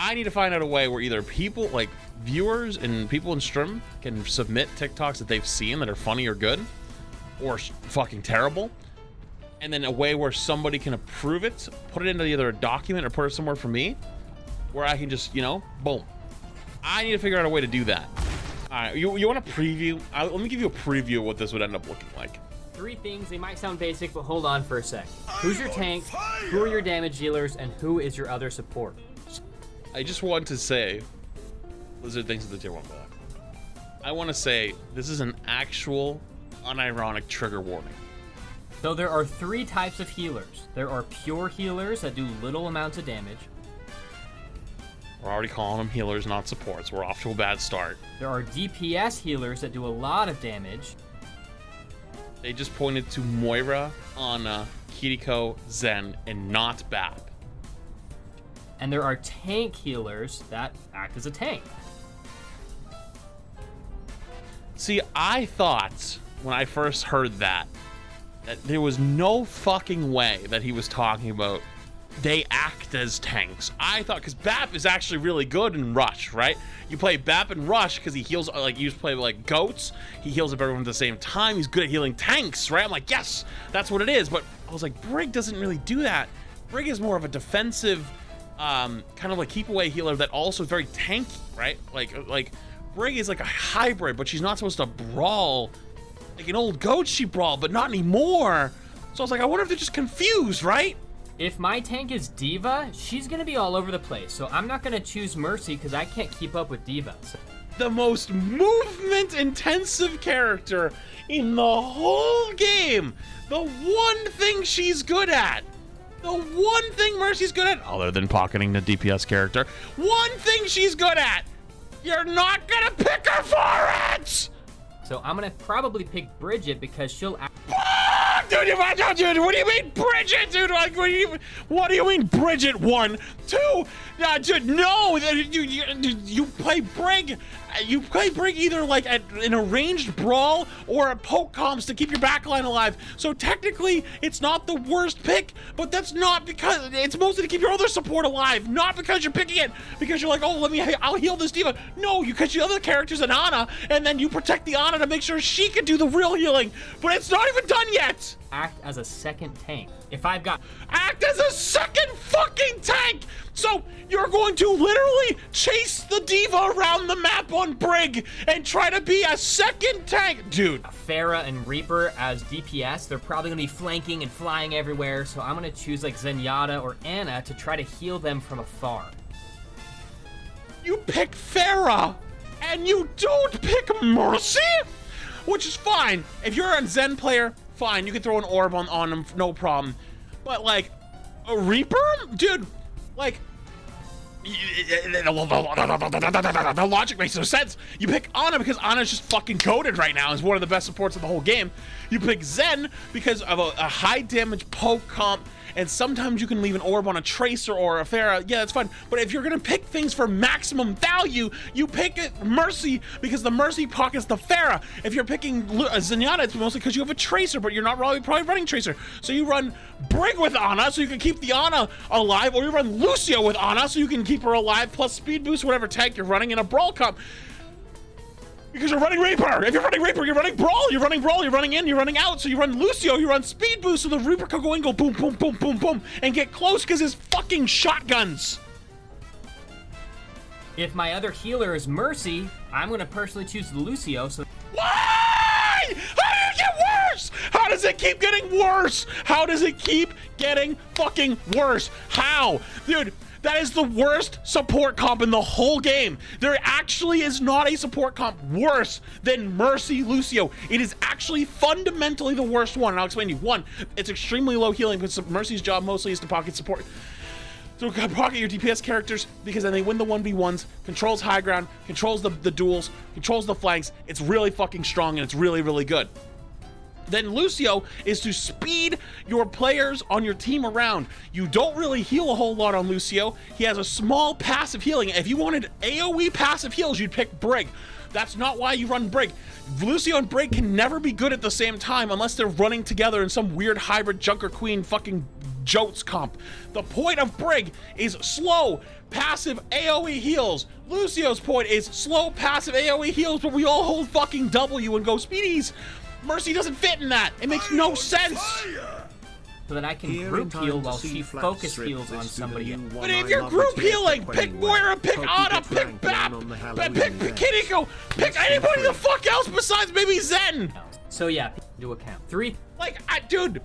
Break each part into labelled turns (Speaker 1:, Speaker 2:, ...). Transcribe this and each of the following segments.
Speaker 1: I need to find out a way where either people, like viewers and people in stream, can submit TikToks that they've seen that are funny or good, or fucking terrible, and then a way where somebody can approve it, put it into either a document or put it somewhere for me, where I can just, you know, boom. I need to figure out a way to do that. All right, you want to preview? Let me give you a preview of what this would end up looking like.
Speaker 2: 3 things, they might sound basic, but hold on for a sec. Who's your tank, who are your damage dealers, and who is your other support?
Speaker 1: I just want to say, Blizzard thinks of the tier 1 block. I want to say, this is an actual, unironic trigger warning.
Speaker 2: So there are 3 types of healers. There are pure healers that do little amounts of damage.
Speaker 1: We're already calling them healers, not supports. We're off to a bad start.
Speaker 2: There are DPS healers that do a lot of damage.
Speaker 1: They just pointed to Moira, Ana, Kiriko, Zen, and not Bap.
Speaker 2: And there are tank healers that act as a tank.
Speaker 1: See, I thought when I first heard that there was no fucking way that he was talking about they act as tanks. I thought, because Bap is actually really good in Rush, right? You play Bap in Rush because he heals, like you just play like goats. He heals up everyone at the same time. He's good at healing tanks, right? I'm like, yes, that's what it is. But I was like, Brig doesn't really do that. Brig is more of a defensive, kind of like keep away healer that also is very tanky, right? Like Brig is like a hybrid, but she's not supposed to brawl. Like an old goat she brawled, but not anymore. So I was like, I wonder if they're just confused, right?
Speaker 2: If my tank is D.Va, she's gonna be all over the place, so I'm not gonna choose Mercy because I can't keep up with D.Va.
Speaker 1: The most movement-intensive character in the whole game. The one thing she's good at. The one thing Mercy's good at, other than pocketing the DPS character, one thing she's good at. You're not gonna pick her for it!
Speaker 2: So I'm gonna probably pick Bridget because she'll act.
Speaker 1: Dude, what do you mean Bridget, dude? Like, what do you mean Bridget? 1, 2, dude, no, you play Brig. You play Brig either like in a ranged brawl or at poke comps to keep your backline alive. So technically, it's not the worst pick, but that's not because it's mostly to keep your other support alive, not because you're picking it because you're like, oh, I'll heal this D.Va. No, you catch the other characters in Ana, and then you protect the Ana to make sure she can do the real healing. But it's not even done yet.
Speaker 2: Act as a second tank. If I've got
Speaker 1: act as a second fucking tank. So you're going to literally chase the D.Va around the map on Brig and try to be a second tank, dude.
Speaker 2: Pharah and Reaper as DPS, they're probably gonna be flanking and flying everywhere. So I'm gonna choose like Zenyatta or Ana to try to heal them from afar.
Speaker 1: You pick Pharah and you don't pick Mercy, which is fine. If you're a Zen player, fine, you can throw an orb on him, no problem. But like a Reaper, dude, like the logic makes no sense. You pick Ana because Ana's just fucking goated right now. Is one of the best supports of the whole game. You pick Zen because of a high damage poke comp, and sometimes you can leave an orb on a Tracer or a Pharah. Yeah, that's fine. But if you're gonna pick things for maximum value, you pick Mercy because the Mercy pockets the Pharah. If you're picking Zenyatta, it's mostly because you have a Tracer, but you're not probably running Tracer. So you run Brig with Ana so you can keep the Ana alive, or you run Lucio with Ana so you can keep her alive, plus speed boost, whatever tank you're running in a Brawl Cup. Because you're running Reaper. If you're running Reaper, you're running Brawl, you're running in, you're running out. So you run Lucio, you run Speed Boost, so the Reaper can go in, go boom, boom, boom, boom, boom, and get close because his fucking shotguns.
Speaker 2: If my other healer is Mercy, I'm gonna personally choose the Lucio. So
Speaker 1: why? How did it get worse? How does it keep getting worse? How does it keep getting fucking worse? How? Dude, that is the worst support comp in the whole game. There actually is not a support comp worse than Mercy Lucio. It is actually fundamentally the worst one, and I'll explain to you. 1, it's extremely low healing because Mercy's job mostly is to pocket support. So pocket your DPS characters because then they win the 1v1s, controls high ground, controls the duels, controls the flanks. It's really fucking strong and it's really, really good. Then Lucio is to speed your players on your team around. You don't really heal a whole lot on Lucio. He has a small passive healing. If you wanted AoE passive heals, you'd pick Brig. That's not why you run Brig. Lucio and Brig can never be good at the same time unless they're running together in some weird hybrid Junker Queen fucking Jotes comp. The point of Brig is slow, passive AoE heals. Lucio's point is slow, passive AoE heals, but we all hold fucking W and go speedies. Mercy doesn't fit in that. It makes no sense.
Speaker 2: So that I can group heal while she focus heals on somebody else.
Speaker 1: But if you're group healing, pick Moira, pick Ana, pick Bap, pick Kiriko, pick anybody the fuck else besides maybe Zen.
Speaker 2: So yeah, do a count. 3.
Speaker 1: Like, dude,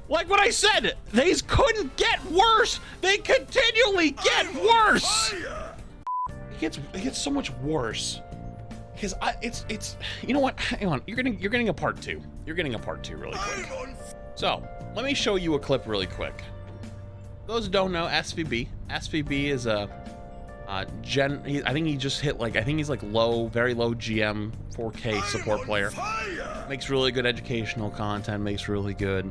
Speaker 1: like what I said, these couldn't get worse. They continually get worse. It gets so much worse. Because it's you know what? Hang on, you're getting a part 2. You're getting a part 2 really quick. So let me show you a clip really quick. Those who don't know, SVB is a I think he just hit like, I think he's like low, very low GM 4K support player. Makes really good educational content, makes really good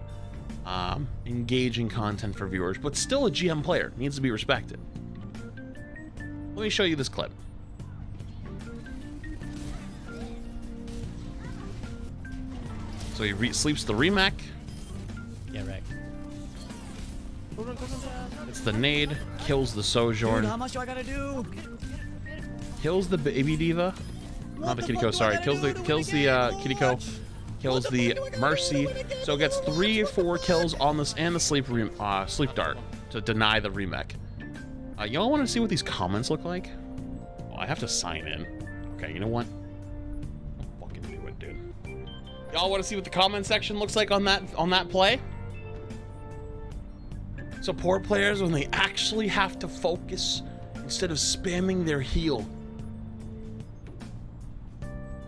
Speaker 1: engaging content for viewers, but still a GM player, needs to be respected. Let me show you this clip. So he sleeps the remake.
Speaker 3: Yeah, right.
Speaker 1: It's the nade, kills the Sojourn.
Speaker 3: Dude, how much do I gotta do?
Speaker 1: Kills the baby diva. Not the Kiriko, sorry. Kills the Kiriko. Kills the Mercy. So it gets 3 or 4 kills on this and the sleep dart to deny the remake. Y'all want to see what these comments look like? Oh, I have to sign in. Okay, you know what? I'll fucking do it, dude. Y'all want to see what the comment section looks like on that play? Support players when they actually have to focus instead of spamming their heal.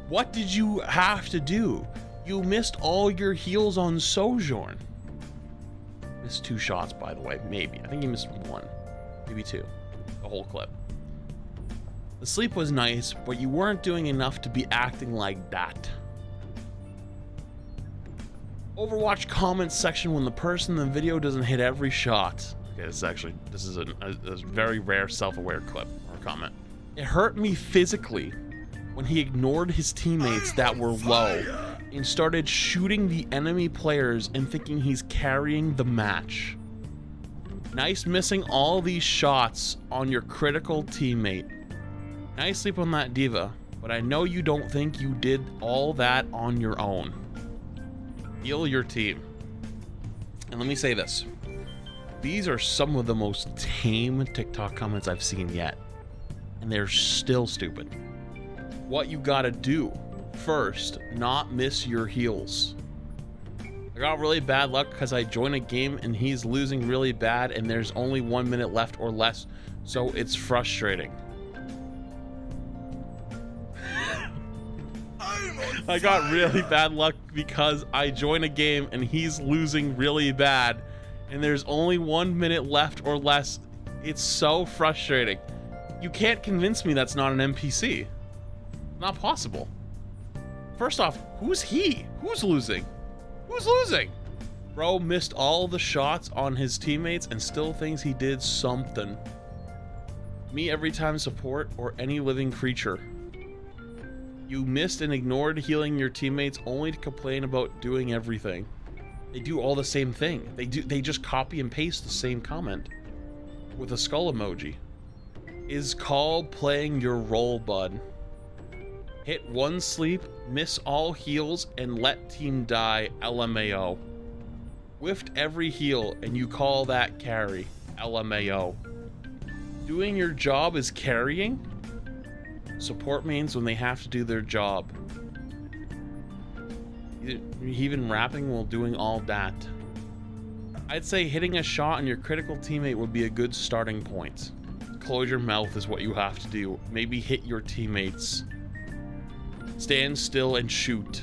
Speaker 1: What did you have to do? You missed all your heals on Sojourn. Missed 2 shots, by the way, maybe. I think he missed 1, maybe 2, the whole clip. The sleep was nice, but you weren't doing enough to be acting like that. Overwatch comments section when the person in the video doesn't hit every shot. Okay, this is a very rare self-aware clip or comment. It hurt me physically when he ignored his teammates that were low and started shooting the enemy players and thinking he's carrying the match. Nice missing all these shots on your critical teammate. Nice sleep on that diva, but I know you don't think you did all that on your own. Heal your team. And let me say this. These are some of the most tame TikTok comments I've seen yet. And they're still stupid. What you gotta do, first, not miss your heals. I got really bad luck because I joined a game and he's losing really bad and there's only 1 minute left or less, so it's frustrating. I got really bad luck because I joined a game and he's losing really bad and there's only 1 minute left or less. It's so frustrating. You can't convince me that's not an NPC. Not possible. First off, who's he? Who's losing? Who's losing? Bro missed all the shots on his teammates and still thinks he did something. Me every time support or any living creature. You missed and ignored healing your teammates only to complain about doing everything. They do all the same thing. They just copy and paste the same comment with a skull emoji. Is called playing your role, bud. Hit 1 sleep, miss all heals, and let team die, LMAO. Whiffed every heal, and you call that carry, LMAO. Doing your job is carrying? Support mains when they have to do their job. Even rapping while doing all that. I'd say hitting a shot on your critical teammate would be a good starting point. Close your mouth is what you have to do. Maybe hit your teammates. Stand still and shoot.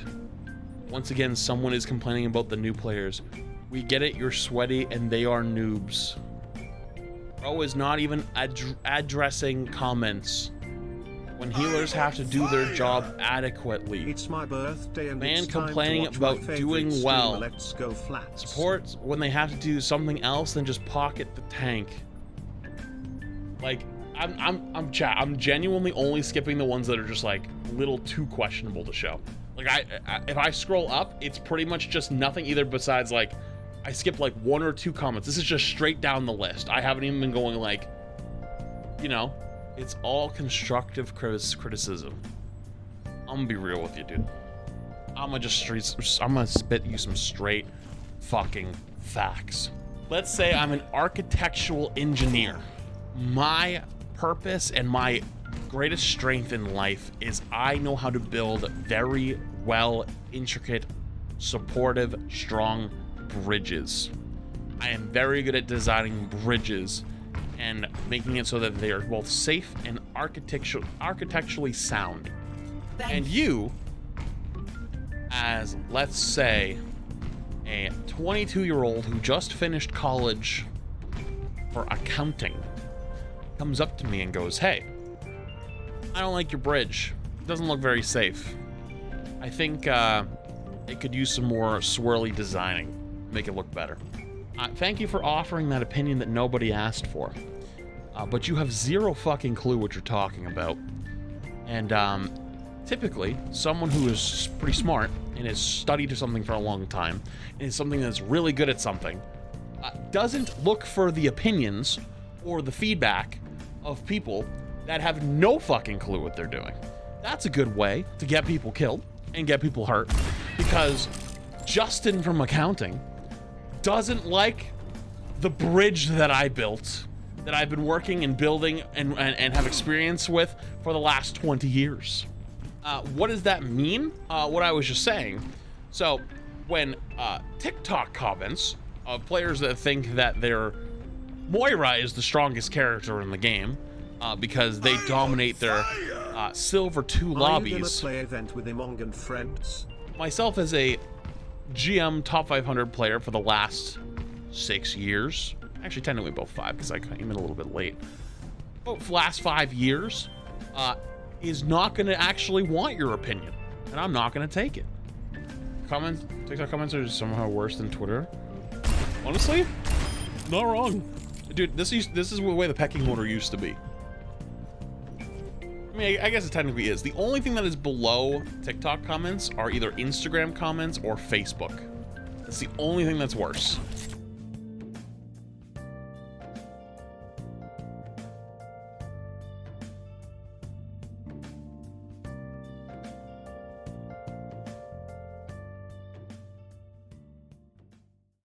Speaker 1: Once again, someone is complaining about the new players. We get it, you're sweaty and they are noobs. Bro is not even addressing comments. When healers have to do their job adequately.
Speaker 4: It's my birthday and
Speaker 1: man
Speaker 4: it's time
Speaker 1: complaining
Speaker 4: to watch
Speaker 1: about
Speaker 4: my
Speaker 1: doing
Speaker 4: favorite
Speaker 1: well.
Speaker 4: streamer, Let's Go Flats.
Speaker 1: Support when they have to do something else than just pocket the tank. Like, I'm genuinely only skipping the ones that are just like a little too questionable to show. Like if I scroll up, it's pretty much just nothing either besides like I skipped like 1 or 2 comments. This is just straight down the list. I haven't even been going like, you know, it's all constructive criticism. I'm gonna be real with you, dude. I'm gonna spit you some straight fucking facts. Let's say I'm an architectural engineer. My purpose and my greatest strength in life is I know how to build very well, intricate, supportive, strong bridges. I am very good at designing bridges and making it so that they are both safe and architecturally sound. And you, as let's say a 22-year-old who just finished college for accounting, comes up to me and goes, hey, I don't like your bridge. It doesn't look very safe. I think it could use some more swirly designing, make it look better. Thank you for offering that opinion that nobody asked for. But you have zero fucking clue what you're talking about. And typically, someone who is pretty smart and has studied something for a long time and is something that's really good at something doesn't look for the opinions or the feedback of people that have no fucking clue what they're doing. That's a good way to get people killed and get people hurt, because Justin from accounting doesn't like the bridge that I built, that I've been working and building and have experience with for the last 20 years. What does that mean? What I was just saying. So when TikTok comments of players that think that their Moira is the strongest character in the game because they dominate their Silver 2 lobbies.
Speaker 4: Are you gonna play event with Among and friends?
Speaker 1: Myself as a GM top 500 player for the last 6 years, actually technically about 5 because I came in a little bit late, but for the last 5 years, is not going to actually want your opinion, and I'm not going to take it. TikTok comments are somehow worse than Twitter. Honestly, not wrong. Dude, this is the way the pecking order used to be. I mean, I guess it technically is. The only thing that is below TikTok comments are either Instagram comments or Facebook. That's the only thing that's worse.